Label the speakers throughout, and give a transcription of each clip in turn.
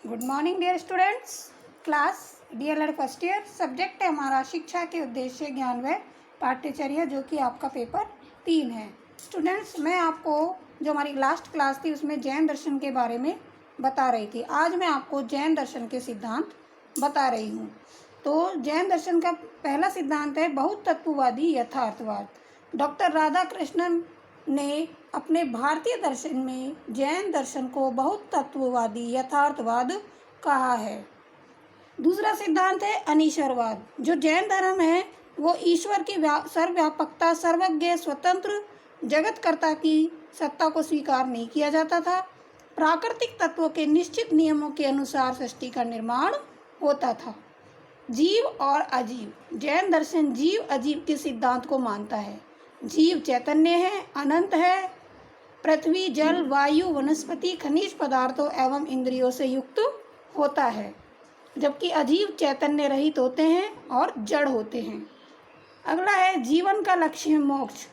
Speaker 1: Good morning dear students. Class DElEd first year. Subject है हमारा शिक्षा के उद्देश्य ज्ञान व पाठ्यचर्या, जो कि आपका पेपर 3 है। स्टूडेंट्स, मैं आपको जो हमारी लास्ट क्लास थी उसमें जैन दर्शन के बारे में बता रही थी। आज मैं आपको जैन दर्शन के सिद्धांत बता रही हूँ। तो जैन दर्शन का पहला सिद्धांत है बहुत तत्ववादी यथार्थवाद। डॉक्टर राधाकृष्णन ने अपने भारतीय दर्शन में जैन दर्शन को बहुत तत्ववादी यथार्थवाद कहा है। दूसरा सिद्धांत है अनीश्वरवाद। जो जैन धर्म है वो ईश्वर की सर्वव्यापकता, सर्वज्ञ, स्वतंत्र जगतकर्ता की सत्ता को स्वीकार नहीं किया जाता था। प्राकृतिक तत्वों के निश्चित नियमों के अनुसार सृष्टि का निर्माण होता था। जीव और अजीव। जैन दर्शन जीव अजीव के सिद्धांत को मानता है। जीव चैतन्य है, अनंत है, पृथ्वी, जल, वायु, वनस्पति, खनिज पदार्थों एवं इंद्रियों से युक्त होता है, जबकि अजीव चैतन्य रहित होते हैं और जड़ होते हैं। अगला है जीवन का लक्ष्य है मोक्ष।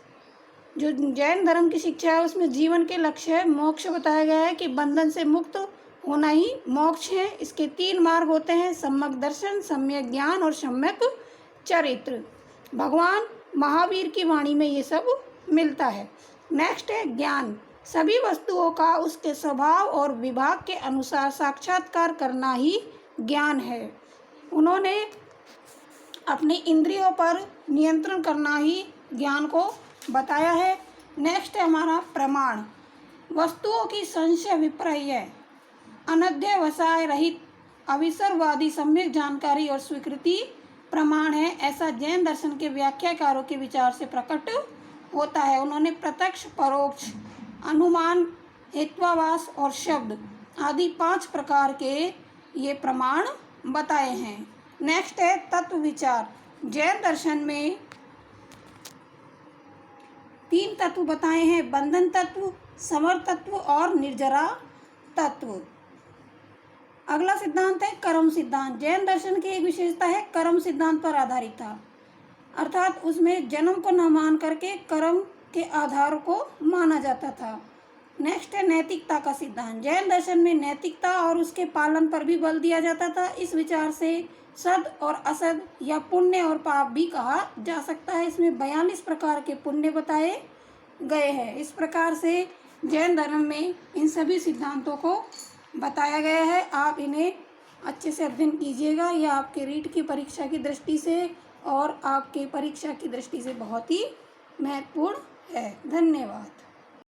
Speaker 1: जो जैन धर्म की शिक्षा है उसमें जीवन के लक्ष्य है मोक्ष बताया गया है कि बंधन से मुक्त होना ही मोक्ष है। इसके 3 मार्ग होते हैं: सम्यक दर्शन, सम्यक ज्ञान और सम्यक चरित्र। भगवान महावीर की वाणी में ये सब मिलता है। नेक्स्ट है ज्ञान। सभी वस्तुओं का उसके स्वभाव और विभाग के अनुसार साक्षात्कार करना ही ज्ञान है। उन्होंने अपनी इंद्रियों पर नियंत्रण करना ही ज्ञान को बताया है। नेक्स्ट है हमारा प्रमाण। वस्तुओं की संशय विपर्य, अनध्यवसाय रहित, अविसरवादी सम्यक जानकारी और स्वीकृति प्रमाण है। ऐसा जैन दर्शन के व्याख्याकारों के विचार से प्रकट होता है। उन्होंने प्रत्यक्ष, परोक्ष, अनुमान, हेत्वाभास और शब्द आदि 5 प्रकार के ये प्रमाण बताए हैं। नेक्स्ट है तत्व विचार। जैन दर्शन में 3 तत्व बताए हैं: बंधन तत्व, समर तत्व और निर्जरा तत्व। अगला सिद्धांत है कर्म सिद्धांत। जैन दर्शन की एक विशेषता है कर्म सिद्धांत पर आधारित था, अर्थात उसमें जन्म को न मान करके कर्म के आधार को माना जाता था। नेक्स्ट है नैतिकता का सिद्धांत। जैन दर्शन में नैतिकता और उसके पालन पर भी बल दिया जाता था। इस विचार से सद और असद या पुण्य और पाप भी कहा जा सकता है। इसमें 42 प्रकार के पुण्य बताए गए हैं। इस प्रकार से जैन धर्म में इन सभी सिद्धांतों को बताया गया है। आप इन्हें अच्छे से अध्ययन कीजिएगा। यह आपके रीट की परीक्षा की दृष्टि से और आपके परीक्षा की दृष्टि से बहुत ही महत्वपूर्ण है। धन्यवाद।